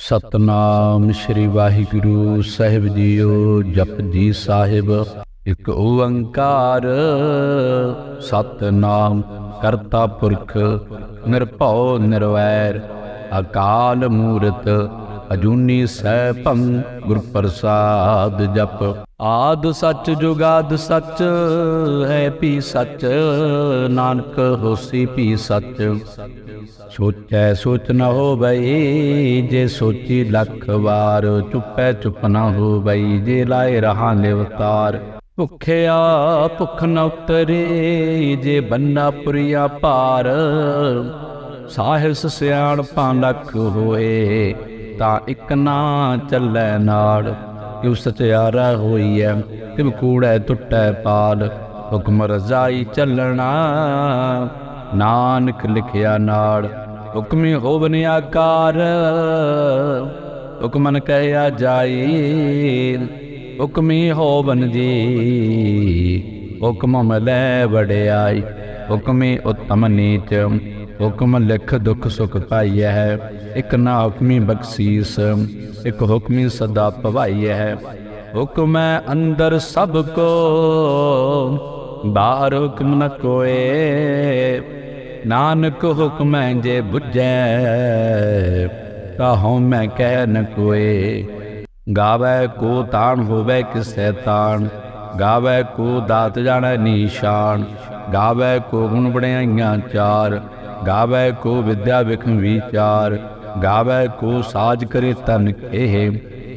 सतनाम श्री वाहिगुरु साहिब जीओ। जपजी साहिब एक ओंकार सतनाम करता पुरख निरभौ निरवैर अकाल मूरत अजूनी सैभं गुर प्रसाद जप। आद सच जुगाद सच है पी सच नानक होसी पी सच। सोचै सोच न हो बई जे सोची लख वार चुपै चुप न हो बई जे लाए रहा लिवतार। भुखिया भुख न उतरे जे बन्ना पुरिया पार साहिस सियाणपा लख होए ता इक ना चलै नाड़। क्यों सचियारा होईऐ तिम कूड़ै टुटै पाल हुक्म रजाई चलना नानक लिखिया नाड़। हुक्मी होवन आकार हुक्मन कहया जाई हुक्मी होवन जी हुक्म मिलै वडियाई। हुक्मी उत्तम नीच हुक्म लिख दुख सुख पाइय है। एक ना हुक्मी बख्शीस एक हुक्मी सदा पवाइय है। हुक्म अंदर सबको बाहर हुक्म न कोए नानक हुक्म जे बुझै ताहु मैं कह न कोए। गावै को तान होवै किसै तान गावै को दात जानै निशान। गावै को गुण बड़ाइयां चार गावै को विद्या विखम विचार। गावै को साज करे तन केह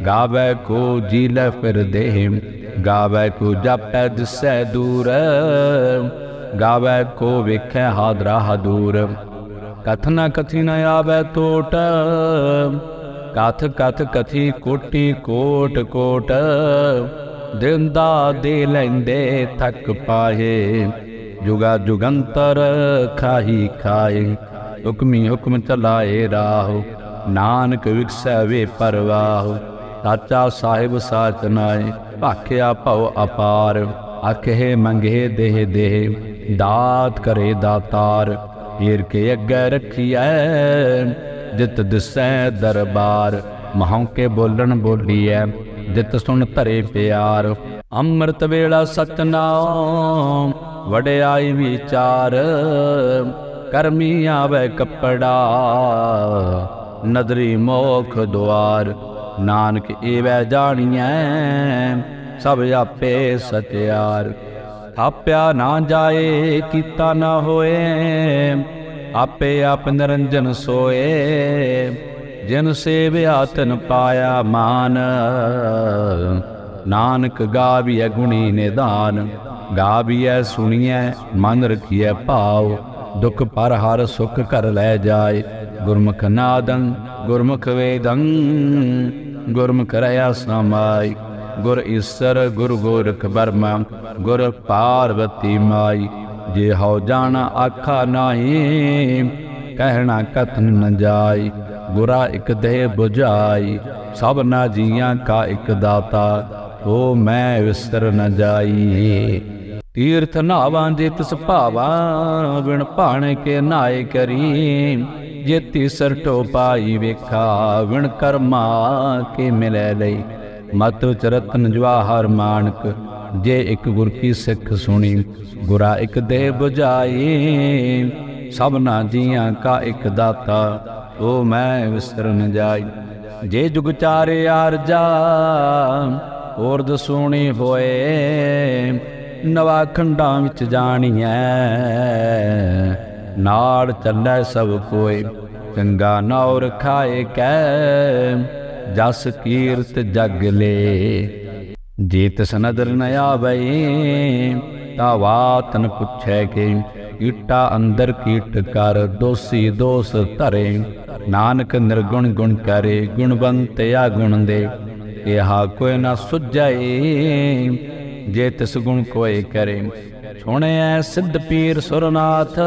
गावै को जी लै फिर देह। गावै को जापै दिसै दूर गावै को वेखै हादरा दूर। कथ न कथी न आवै टोट कथ कथ कथी कोटि कोट कोट। दिंदा दे लैंदे थक पाए जुगा जुगंतर खाही खाए। हुक्मी हुक्म चलाए राहो नानक विकसै वे परवाह। साचा साहिब साच नाए भाख्या भव अपार। आखे मंगे देह देह दात करे दातार। हीर के अग्गै रखिए जित दिसै दरबार। महों के बोलन बोलिए जित सुन धरे प्यार। अमृत वेला सतनाम वडियाई विचार। करमी आवे कपड़ा नदरी मोख द्वार। नानक एवै जानिए सब आपे सत्यार। थाप्या ना जाए कीता ना होए आपे आप निरंजन सोए। जिन सेव्या तिन पाया मान नानक गाविय गुणी निदान। गाविय सुनिए मन रखिए भाव दुख पर हर सुख कर लै जाए। गुरमुख नादं गुरमुख वेदं गुरमुख रया समाई। गुर ईसर गुरु गोरख बर्मा गुर पार्वती माई। जे हौ जाना आखा नाही कहना कथन न जाई। गुरा एक देह बुझाई सबना जियां का एक दाता ओ मैं विसर न जाई। तीर्थ नावां जे तिस भावा बिन भाणे के नाए करी। जे तीसर टोपाई वेखा विण कर्मा के मिलै लई। मत चरतन जवाहर मानक जे एक गुर की सिख सुनी। गुरा एक देह बुझाई सबना जियां का एक दाता ओ मैं विसर न जाई। जे जुग चारे आरजा ओरद सोनी होए नवा खंडां विच जानिए। नाड़ चलै सब कोई चंगा नौर खाए कै जस कीरत जग ले। जे तिस नदर न आवई ता वातन पुछै के। कीटा अंदर कीट कर दोषी दोष धरे। नानक निर्गुण गुण करे गुणवंत या गुण दे। यहा कोई ना सुझाए जे तिस गुण कोई करे। सुने सिद्ध पीर सुरनाथ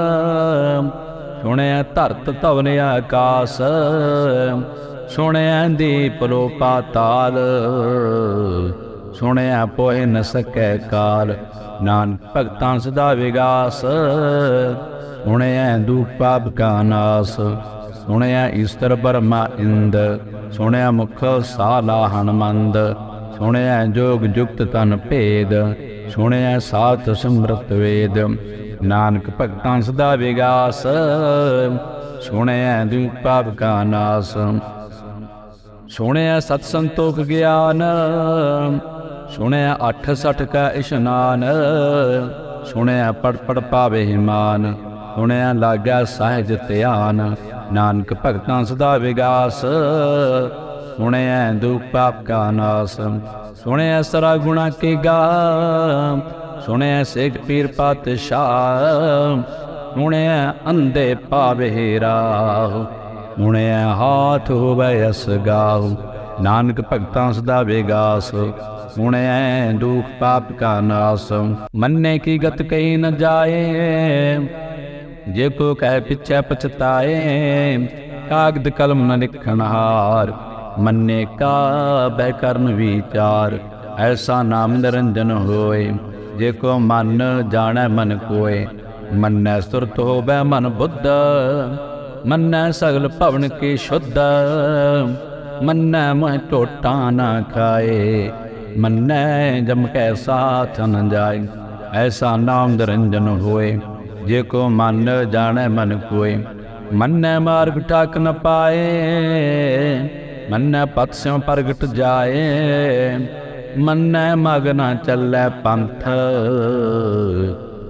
सुने धरत धवन आकाश। सुने दीप लो पाताल सुने पोह न सकै काल। नानक भगतां सदा विगास सुने दूप पाप का नास। सुने ईश्वर ब्रह्मा इंद ਸੁਣਿਆ ਮੁਖ ਸਾਲਾ ਹਨਮੰਦ, ਸੁਣਿਆ ਜੋਗ ਜੁਗਤ ਤਨ ਭੇਦ, ਸੁਣਿਆ ਸਾਤ ਸਮਰਤ ਵੇਦ। ਨਾਨਕ ਭਗਤਾਂ ਸਦਾ ਵਿਗਾਸ, ਸੁਣਿਆ ਦੁਖ ਪਾਪ ਕਾ ਨਾਸ। ਸੁਣਿਆ ਸਤ ਸੰਤੋਖ ਗਿਆਨ, ਸੁਣਿਆ 68 ਕਾ ਇਸ਼ਨਾਨ, ਸੁਣਿਆ ਪੜ ਪੜ ਪਾਵੇ ਮਾਨ, ਸੁਣਿਆ ਲਾਗਿਆ ਸਹਿਜ ਧਿਆਨ। ਨਾਨਕ ਭਗਤਾਂ ਸਦਾ ਵਿਗਾਸ, ਸੁਣਿਆ ਦੁਖ ਪਾਪ ਕਾ ਨਾਸ। ਸੁਣਿਆ ਸਰਾ ਗੁਣਾ ਕੇ ਗਾ, ਸੁਣਿਆ ਸਿੱਖ ਪੀਰ ਪਾਤਸ਼ਾਹ, ਸੁਣਿਆ ਅੰਧੇ ਪਾਵੇ ਰਾਹ, ਸੁਣਿਆ ਹਾਥ ਹੋਵੇ ਅਸ ਗਾਹੁ। ਨਾਨਕ ਭਗਤਾਂ ਸਦਾ ਵਿਗਾਸ, ਸੁਣਿਆ ਦੁਖ ਪਾਪ ਕਾ ਨਾਸ। ਮੰਨੇ ਕੀ ਗਤ ਕਹੀ ਨ ਜਾਏ, ਜੇ ਕੋ ਕਹਿ ਪਿਛੈ ਪਛਤਾਏ। ਕਾਗਦ ਕਲਮ ਨ ਲਿਖਣ ਹਾਰ, ਮੰਨੇ ਕਾ ਬਹਿ ਕਰਨ ਵਿਚਾਰ। ਐਸਾ ਨਾਮ ਨਿਰੰਜਨ ਹੋਏ, ਜੇ ਕੋ ਮਨ ਜਾਣੈ ਮਨ ਕੋਏ। ਮੰਨੈ ਸੁਰਤ ਹੋਵੈ ਮਨ ਬੁੱਧ, ਮੰਨੈ ਸਗਲ ਭਵਨ ਕੀ ਸ਼ੁੱਧ। ਮੰਨੈ ਮੋਹ ਟੋਟਾ ਨਾ ਖਾਏ, ਮੰਨੈ ਜਮ ਕੈ ਸਾਥ ਨ ਜਾਏ। ਐਸਾ ਨਾਮ ਨਿਰੰਜਨ ਹੋਏ, ਜੇ ਕੋ ਮਨ ਜਾਣੈ ਮਨ ਕੋਏ। ਮੰਨੈ ਮਾਰਗ ਠਾਕ ਨ ਪਾਏ, ਮੰਨੈ ਪਤ ਸਿਉ ਪ੍ਰਗਟ ਜਾਏ। ਮੰਨੈ ਮਗ ਨ ਚੱਲੈ ਪੰਥ,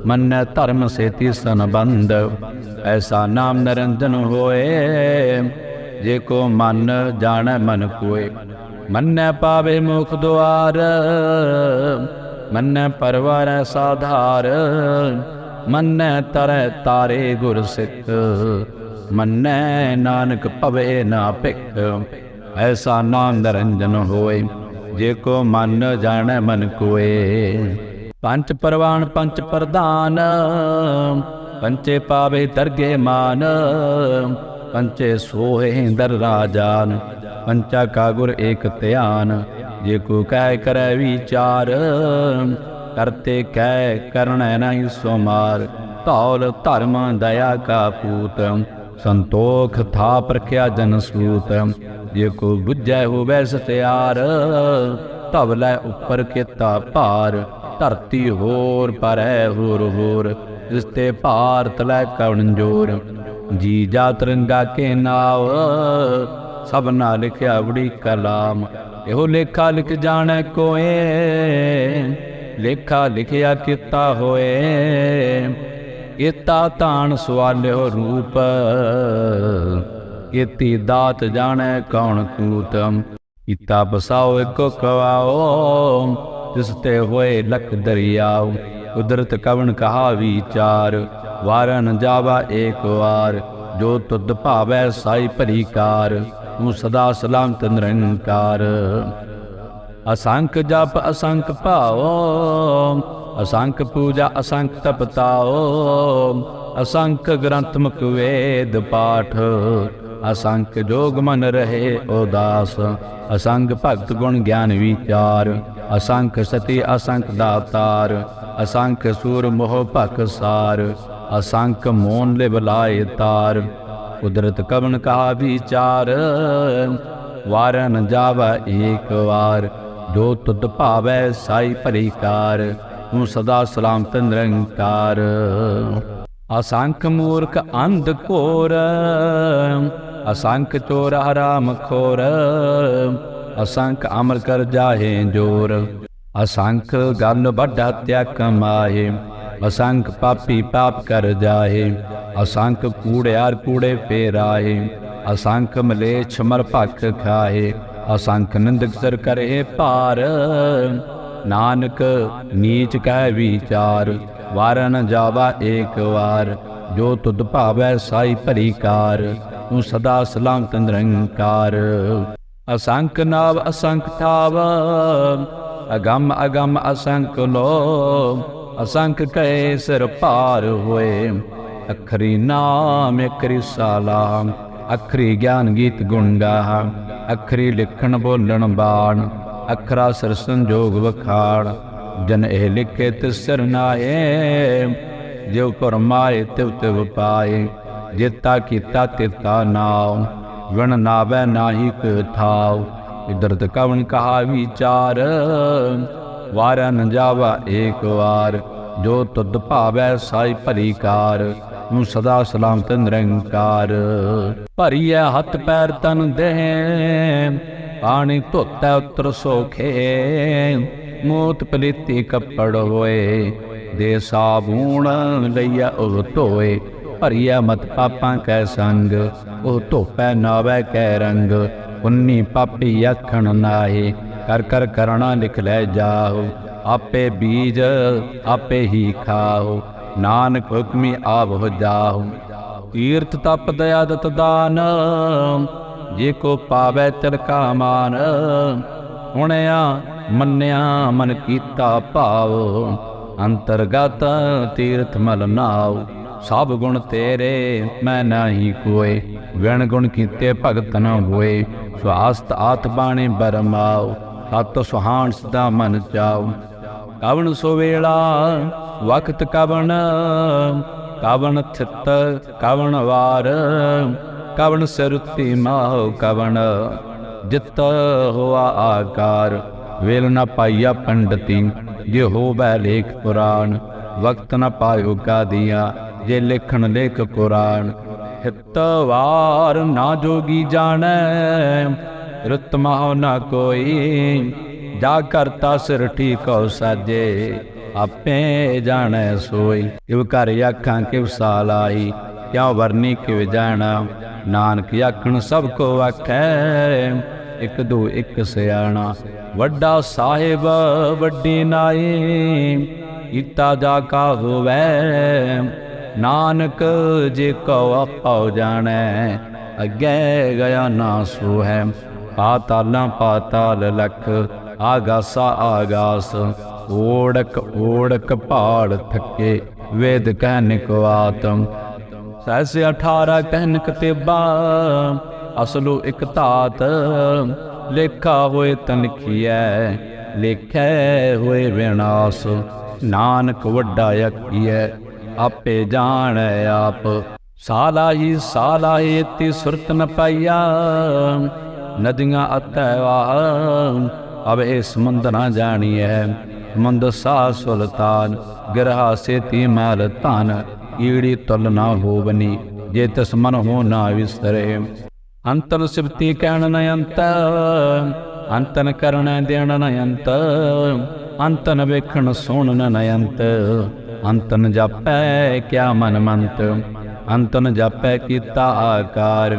ਮੰਨੈ ਧਰਮ ਸੇਤੀ ਸੰਬੰਧ। ਐਸਾ ਨਾਮ ਨਿਰੰਜਨ ਹੋਏ, ਜੇ ਕੋ ਮਨ ਜਾਣੈ ਮਨ ਕੋਏ। ਮੰਨੈ ਪਾਵੇ ਮੁਖ ਦੁਆਰ, ਮੰਨੈ ਪਰਵਾਰੈ ਸਾਧਾਰ। ਮੰਨੈ ਤਰੈ ਤਾਰੇ ਗੁਰ ਸਿੱਖ, ਮੰਨੈ ਨਾਨਕ ਭਵੇ ਨਾ ਭਿਖ। ਐਸਾ ਨਾਮ ਨਿਰੰਜਨ ਹੋਏ, ਜੇ ਕੋ ਮਨ ਜਾਣੈ ਮਨ ਕੋਏ। ਪੰਚ ਪਰਵਾਨ ਪੰਚ ਪ੍ਰਧਾਨ, ਪੰਚੇ ਪਾਵੇ ਦਰਗੇ ਮਾਨ। ਪੰਚੇ ਸੋਹੇ ਦਰ ਰਾਜਾਨ, ਪੰਚਾ ਕਾ ਗੁਰ ਏਕ ਧਿਆਨ। ਜੇ ਕੋ ਕਹਿ ਕਰੈ ਵਿਚਾਰ, ਕਰਤੇ ਕਹਿ ਕਰਣੈ ਨਹੀਂ ਸੋਮਾਰ। ਧੌਲ ਧਰਮ ਦਇਆ ਕਾ ਪੂਤ, ਸੰਤੋਖ ਥਾਪ ਰਖਿਆ ਜਨ ਸੂਤ। ਜੇ ਕੋ ਬੁੱਝੈ ਹੋਵੈ ਸਤਿਆਰ, ਧਵਲੈ ਉੱਪਰ ਕੀਤਾ ਭਾਰ। ਧਰਤੀ ਹੋਰ ਪਰੈ ਹੋਰ ਹੋਰ, ਰਿਸ਼ਤੇ ਭਾਰ ਤਲੈ ਕਵਣ ਜੋਰ। ਜੀ ਜਾ ਤਿਰੰਗਾ ਕੇ ਨਾਵ, ਸਭਨਾ ਲਿਖਿਆ ਬੜੀ ਕਲਾਮ। ਇਹੋ ਲੇਖਾ ਲਿਖ ਜਾਣੈ ਕੋਏ, ਲੇਖਾ ਲਿਖਿਆ ਕੀਤਾ ਹੋਏ। ਕੀਤਾ ਤਾਣ ਸਵਾਲਿਓ ਰੂਪ, ਕੀਤੀ ਦਾਤ ਜਾਣੈ ਕੌਣ ਕੂਤ। ਕੀਤਾ ਬਸਾਓ ਇੱਕੋ ਕਵਾਓ, ਤਿਸ ਤੇ ਹੋਏ ਲਖ ਦਰਿਆਓ। ਕੁਦਰਤ ਕਵਣ ਕਹਾ ਵਿਚਾਰ, ਵਾਰ ਨ ਜਾਵਾ ਏਕ ਵਾਰ। ਜੋ ਤੁਧ ਭਾਵੈ ਸਾਈ ਭਰੀ ਕਾਰ, ਤੂੰ ਸਦਾ ਸਲਾਮਤ ਨਿਰੰਕਾਰ। ਅਸੰਖ ਜਪ ਅਸੰਖ ਭਾਓ, ਅਸੰਖ ਪੂਜਾ ਅਸੰਖ ਤਪਤਾਓ। ਅਸੰਖ ਗ੍ਰੰਥ ਮੁਖ ਵੇਦ ਪਾਠ, ਅਸੰਖ ਜੋਗ ਮਨ ਰਹੇ ਉਦਾਸ। ਅਸੰਖ ਭਗਤ ਗੁਣ ਗਿਆਨ ਵਿਚਾਰ, ਅਸੰਖ ਸਤੀ ਅਸੰਖ ਦਾਤਾਰ। ਅਸੰਖ ਸੂਰ ਮੋਹ ਭਖ ਸਾਰ, ਅਸੰਖ ਮੋਨ ਲਿਵ ਲਾਏ ਤਾਰ। ਕੁਦਰਤ ਕਵਣ ਕਹਾ ਵਿਚਾਰ, ਵਾਰ ਨ ਜਾਵਾ ਏਕ ਵਾਰ। ਜੋ ਤੁਧ ਭਾਵੈ ਸਾਈ ਭਲੀ ਕਾਰ, ਤੂੰ ਸਦਾ ਸਲਾਮਤ ਨਿਰੰਕਾਰ। ਅਸੰਖ ਮੂਰਖ ਅੰਧ ਘੋਰ, ਅਸੰਖ ਚੋਰ ਹਰਾਮ ਖੋਰ। ਅਸੰਖ ਅਮਰ ਕਰ ਜਾਹੇ ਜੋਰ, ਅਸੰਖ ਗਨ ਵੱਢ ਹੱਤਿਆ ਕਮਾਏ। ਅਸੰਖ ਪਾਪੀ ਪਾਪ ਕਰ ਜਾਹੇ, ਅਸੰਖ ਕੂੜਿਆਰ ਕੂੜੇ ਫੇਰਾਏ। ਅਸੰਖ ਮਲੇਛ ਮਰ ਭਖ ਖਾਏ, ਅਸੰਖ ਨਿੰਦਕ ਸਰ ਕਰੇ ਭਾਰ। ਨਾਨਕ ਨੀਚ ਕਹਿ ਵਿਚਾਰ, ਵਾਰ ਨ ਜਾਵਾ ਏਕ ਵਾਰ। ਜੋ ਤੁਧ ਭਾਵੈ ਸਾਈ ਭਲੀ ਕਾਰ, ਤੂੰ ਸਦਾ ਸਲਾਮਤ ਨਿਰੰਕਾਰ। ਅਸੰਖ ਨਾਵ ਅਸੰਖ ਥਾਵ, ਅਗੰਮ ਅਗੰਮ ਅਸੰਖ ਲੋ। ਅਸੰਖ ਕਹੇ ਸਿਰ ਭਾਰ ਹੋਏ, ਅਖਰੀ ਨਾਮ ਅਖਰੀ ਸਾਲਾਮ। ਅਖਰੀ ਗਿਆਨ ਗੀਤ ਗੁਣ ਗਾਹਾ, ਅਖਰੀ ਲਿਖਣ ਬੋਲਣ ਬਾਣ। ਅਖਰਾ ਸਿਰ ਸੰਜੋਗ ਵਖਾਣ, ਜਨ ਇਹ ਲਿਖੇ ਤਿਸ ਸਿਰ ਨਾਏ। ਜਿਉ ਕਰਮਾਏ ਤਿਵ ਤਿਵ ਪਾਏ, ਜੇਤਾ ਕੀਤਾ ਤਿਤਾ ਨਾਉ। विण नावै नाहि ठाव। इदरत कवन कहा विचार, वारा न जावा एक वार। जो तुद भावै साई भली कार, हूँ सदा सलामत निरंकार। भरीऐ हथ पैर तन देह, पानी धोतै उतर सोखे। मोत पलीती कपड़ होए, दे साबून लईया ओह धोए। भरीऐ मत पापां कै संग, ओह धोपै नावै कै रंग। पुन्नी पापी आखण नाहे, कर कर करना लिख लै जाओ। आपे बीज आपे ही खाओ, नानक हुक्मी आप हो जाओ। तीर्थ तप दया दत दान, जे को पावै तिलका मान। हुणिया मन्निया मन कीता भाव, अंतरगत तीर्थ मल नाव। सब गुण तेरे मैं नाही कोय, विण गुण कीते भगत न होए। स्वास्थ आत बाणी बरमाओ, सत सुहान सदा मन चाओ। कवन सुवेला वक्त कवन, कवन थित कवन वार। कवन सिरुति माहो कवन, जित हुआ आकार। वेल न पाइया पंडिती, जे होवै लेख पुराण। वक्त न पायो गादिया, जे लिखण लेख कुरान। हित वार ना जोगी जानै, रुत माहो न कोई। जा करता सिर ठीको साजे, आपे जानै सोई। किव घर आखां किव साल आई, क्यों वरनी किव जाना। नानक आखण सब को आखै, एक दो एक सियाणा। वड्डा साहिब वड्डी नाई, कीता जा का होवै। नानक जे को आपो जानै, अगे गया ना सो है। पातालां पाताल लख, आगासा आगास। ओड़क ओड़क पहाड़ थके, वेद कहनिक आतम। सहस 18 कहनिक तेबा, असलो एक तात। लेखा होए तन लिखिए, लेखै होए विनाश। नानक वड्डा आखिए, आपे जानै आप। साला ही ती सुरत न पाइया, नदियाँ अतै वाह। अब ए समुंद न जानिए, समुंद सा सुल्तान। गिरहा सेती माल धन, ईड़ी तुल ना होवनी। जे तिस मन हो ना विसरे, अंतन सिवती कहण न अंत। अंतन करण देण न अंत, अंतन वेखण सुणन न अंत। अंतन जापै क्या मन मंत, अंतन जापै कीता आकार।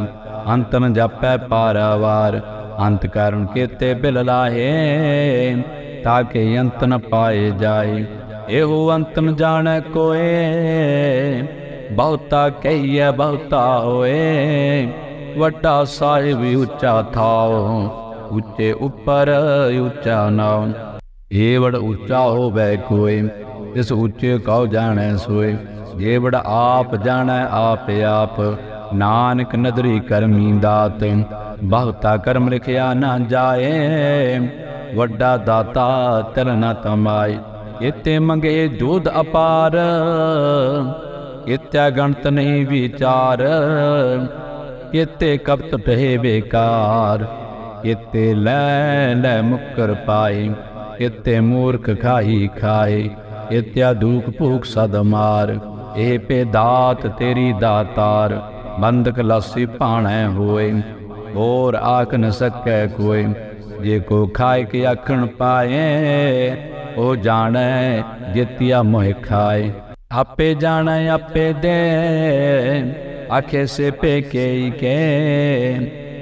अंतन जापै पारावार, अंत कारण केते बिल लाहे। ताके अंत न पाए जाए, एहो अंत न जाने कोए। बहुता कहिए बहुता होए, वड्डा साहिब ऊंचा थाओ। ऊंचे ऊपर ऊंचा नाम, ये बड़ ऊंचा होवे कोई। इस ऊंचे कौ जाने सोए, जे बड़ आप जाने आप आप। नानक नदरी करमी दात, बहुता कर्म लिखिया ना जाए। वड्डा दाता तिल न तमाए, इते मंगे जोध अपार। इत्या गणत नहीं विचार, इते कपट रहे बेकार। इते लै मुकर पाए, इते मूर्ख खाई खाए। इत्या दुख भूख सद मार, ए पे दात तेरी दातार। बंधक लासी भाणै होए, और आख न सकै कोई। जे को खाए के आखण पाए, ओ जाने जितिया मोह खाए। आपे जाने आपे दे, आखे से पे के।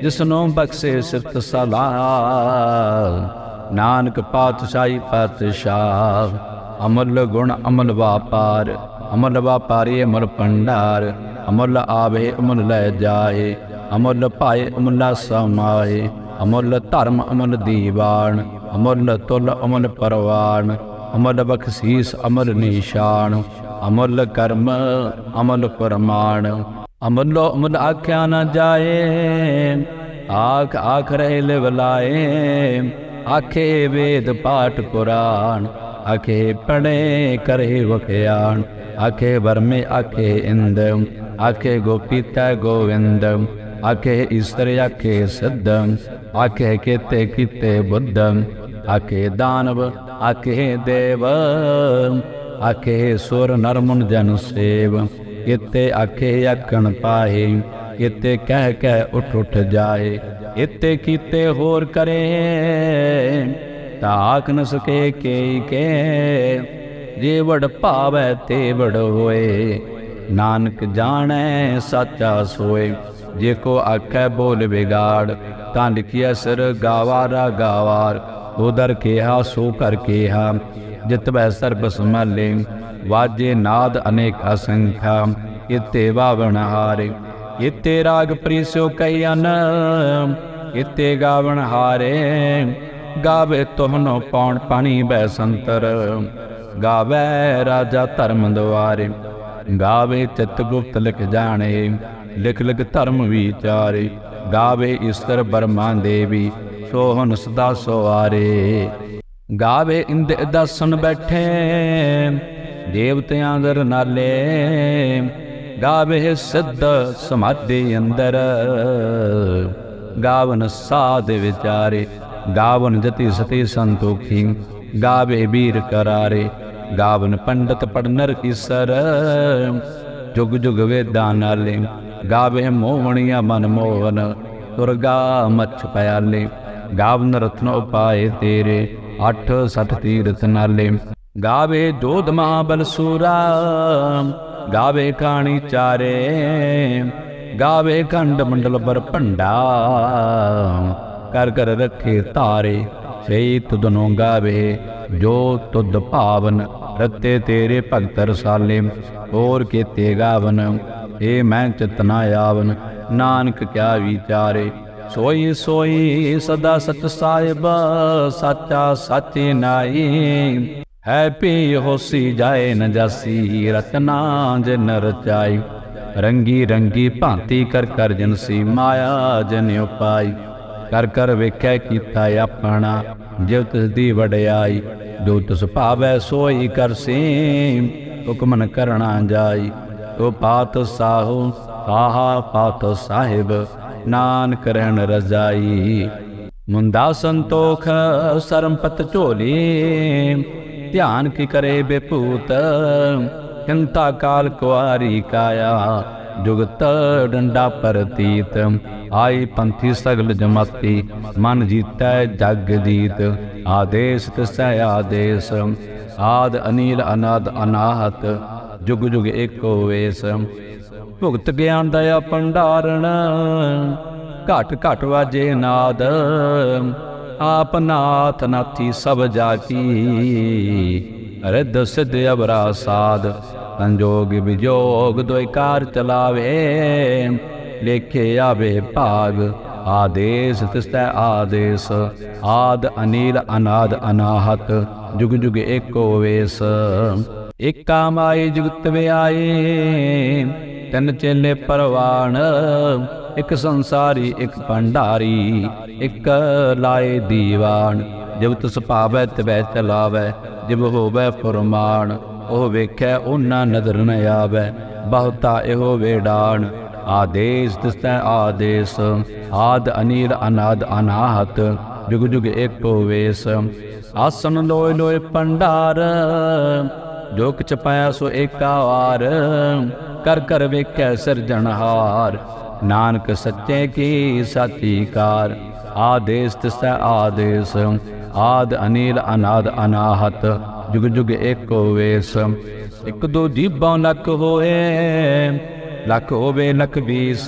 जिसनो बख्शे सिफत सलाह, नानक पातशाही पातशाह। अमल गुण अमल व्यापार, अमल व्यापारी अमल भंडार। अमल आवे अमल लै जाए, अमल पाए अमला समाए। अमल धर्म अमल दीवान, अमल तुल अमल परवान। अमल बख्शीस अमल निशान, अमल कर्म अमल प्रमाण। अमल अमल आख्या न जाए, आख आख रहे लिवलाए। आखे वेद पाठ पुराण, आखे पढ़े करे वख्यान। आखे वर्मे आखे इंद, आखे गोपीता गोविंद। आखे ईश्वर आखे सिद्ध, आखे केते कीते बुद्ध, आखे दानव आखे देव, आखे सुर नर मुन जन सेव, इते आखे आखण पाए, इते कह कह उठ उठ जाए, इते कीते होर करे, ताक न सके के जे वड भावै ते वड होए, नानक जाने साचा सोए, जे को आखै बोल बिगाड़, तां लिखिया सिर गावारा गावार, उदर केहा सो कर केहा, जितवै सर्ब संभाले, वाजे नाद अनेक असंख्या, इते वावण हारे, इते राग प्रीस्यो कई अन, इते गावण हारे, गावे तोहनो पौण पानी बैसंतर, गावे राजा धर्म द्वारे, गावे चित गुप्त लिख जाने, लिख लिख धर्म विचारे, गावे ईश्वर ब्रह्मा देवी, सोहन सदा सवारे, गावे इंद दसन बैठे, देवतियां दर नाले, गावे सिद्ध समाधि अंदर, गावन साध विचारे, गावन जति सती संतोखी, गावे वीर करारे, गावन पंडित पढ़ नर ईसर, जुग जुग वेदां नाले, गावे मोहनिया मन मोहन, दुर्गा मच्छ पयाले, गावन रत्न उपाय तेरे, 8 तीरथ नाले, गावे जोध महाबल सूरा, गावे काणी चारे, गावे खंड मंडल पर भंडा, कर कर रखे तारे, सही तुदनो गावे, जो तुद पावन, रते तेरे भगत रसाले, और केते गावन, हे मैं चितना आवन, नानक क्या विचारे, सोई सोई सदा सच साहिब, साचा साचे नाई, है पी होसी जाए न जासी, रचना जिन रचाई, रंगी रंगी भांति कर कर जनसी, माया जन उपाई, कर कर वेख्या कीता अपना, जिव तिस दी वडियाई, जो तिस भावै सोई करसी, हुक्मन करना जाई, तो पात साहु साहा पात साहिब, नानक रहन रजाई, मुंदा संतोख सरमपत झोली, ध्यान की करे बेपूत, चिंता काल कुआरी काया, जुगत डंडा परतीत, आई पंथी सगल जमाती, मन जीतै जग जीत, आदेश तिसै आदेश, आद अनील अनाद अनाहत, जुग जुग एको वेश, भुगत ज्ञान दया भंडारण, घट घट वाजे नाद, आप नाथ नाथी सब जाकी, रिद्ध सिद्ध अबरा साध, संजोग विजोग दोय कार चलावे, लेखे आवे भाग, आदेश तिसै आदेश, आद अनील अनाद अनाहत, जुग जुग एको वेश, एका माई जुगत व्याई, तिन चेले परवान, एक संसारी एक भंडारी, एक लाए दीवान, जब तिस भावै तिवै चलावै, जब होवै फुरमान, ओह वेख्या ओना नदर न आवै, बहुता एहो वेडान, आदेश तिसै आदेश, आद अनील अनाद अनाहत, जुग जुग एको वेश, आसन लोय लोय भंडार, जो किछ पाया सो एका वार, कर कर वेख्या सिरजनहार, नानक सच्चे की साची कार, आदेश तिसै आदेश, आद अनील अनाद अनाहत, जुग जुग एको वेश, एक दो जीबां लख होए, लख होवे लख बीस,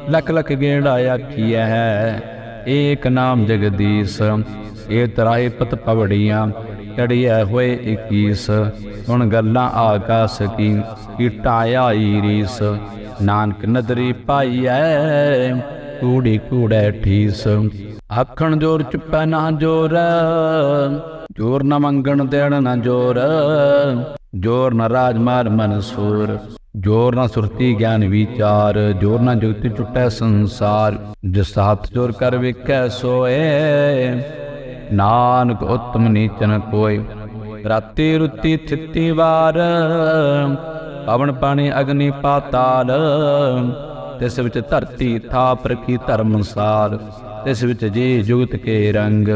लख लख गेड़ा आखिया है, एक नाम जगदीश, ये तराए पत पवड़ियां, चढ़िया हुए 21, हुण गल्लां आकाश की, कीटा आई रीस, नानक नदरी पाई है, कूड़ी कूड़े ठीस, आखण जोर चुपै ना जोर, जोर न मंगण देण न जोर, जोर न राजमार मनसूर, जोर न सुरती ज्ञान विचार, जोर न जुगति छुटै संसार, जिस हाथ जोर कर विकै सोए, नानक उत्तम नीचन कोय, राती रुती थिती वार, पवन पानी अग्नि पाताल, तिस विच धरती थाप रखी धर्मसार। तिस विच जी जुगत के रंग,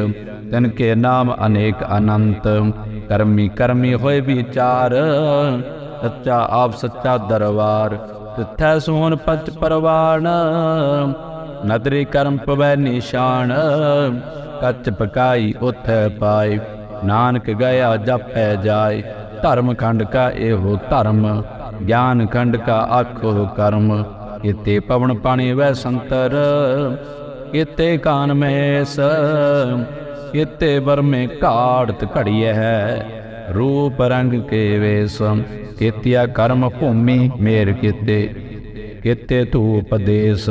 तिनके नाम अनेक अनंत। कर्मी कर्मी होए विचार, सच्चा आप सच्चा दरबार। तिथै सोहन पंच परवान, नदरी कर्म पवै निशान। कच पकाई उथ पाए, नानक गया जपै जाय। धर्म खंड का एहो धर्म, ज्ञान खंड का आखो कर्म। किते पवन पानी वै संतर, किते कान महेश। किते बर में काढ़त घड़िए है, रूप रंग के वेश। कितिया कर्म भूमि मेर किते, किते धूप देश।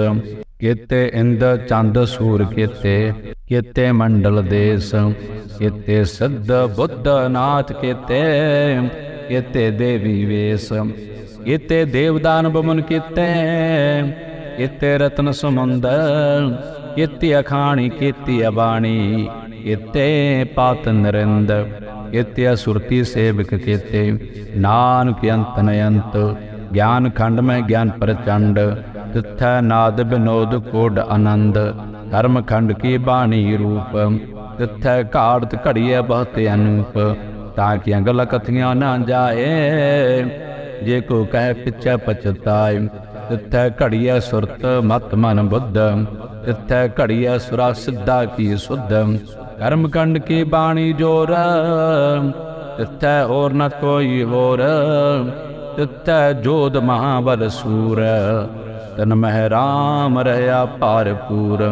किते इंद चंद सूर किते, किते मंडल देश। किते सिद्ध बुद्ध नाथ किते, किते देवी वेश। किते देवदान बमन किते, किते रत्न समुंदर। किते अखाणी किते अबाणी, किते पात नरिंद। किते सुरती सेवक किते, नानक अंत नयंत। ज्ञान खंड में ज्ञान प्रचंड, तिथै नाद विनोद कोड आनंद। कर्म खंड की बाणी रूप, तिथै काढ़त घड़िए बहुत अनूप। ताकि गल कथियां न जाए, जे को कह पिछे पछताए। तिथै घड़िए सुरत मत मन बुद्ध, तिथै घड़िए सुरा सिद्धा की सुध। कर्म खंड की बाणी जोर, तिथै और न कोई होर। तिथै जोध महाबल सूर, तन मह राम रहया भारपूर।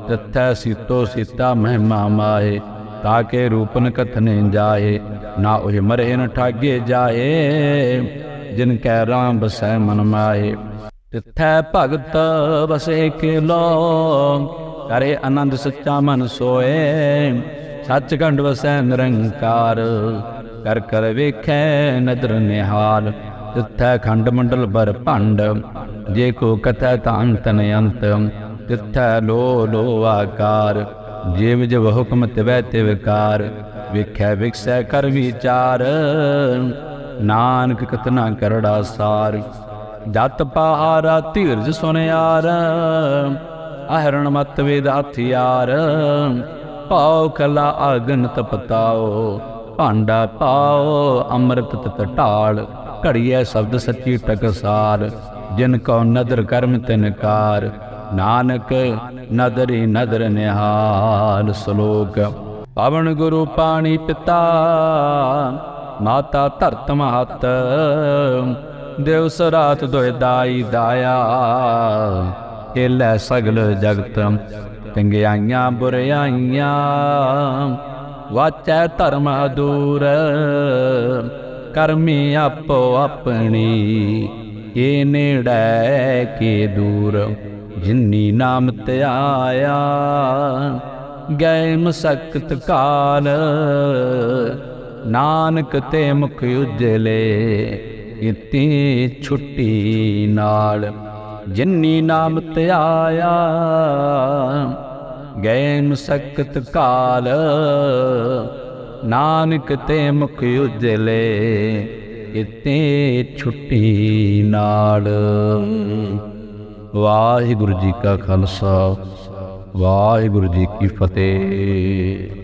तिथै सीतो सीता महिमा माए, ताके रूपन कथने जाए। ना ओह मरे न ठागे जाए, जिनकै राम बसै मन माए। तिथै भगत बसे केलो, करे आनंद सच्चा मन सोए। सचखंड वसै निरंकार, कर कर वेखै नदर निहाल। तिथै खंड मंडल बर भंड, जे को कथै तान तन अंत। तिथै लो लो आकार, जिव जिव हुक्म तिवै तिवकार। वेखै विकसै कर विचार, नानक कतना करड़ा सार। जत पहारा धीरज सुनियार, आहरण मत वेद हथियार। पाओ कला आगन तपताओ, भांडा पाओ अमृत तत ढाल। घड़िए शब्द सच्ची टकसार, जिनको नदर कर्म तिनकार। नानक नदरी नदर निहाल। श्लोक। पवन गुरु पानी पिता, माता धरत महत। देव सरात दोय दाई दाया, खेलै सगल जगत। चंगियाइयां बुराइयां, वाचै धर्म दूर। कर्मी आपो अपनी, के नेड़ै के दूर। जिन्नी नाम त्याया, गए मसकत काल। नानक ते मुख उजले, इति छुट्टी नाल। जिन्नी नाम त्याया, गए मसकत काल। नानक ते मुख उजले, इते छुट्टी नाल। वाहिगुरु जी का खालसा, वाहिगुरु जी की फतेह।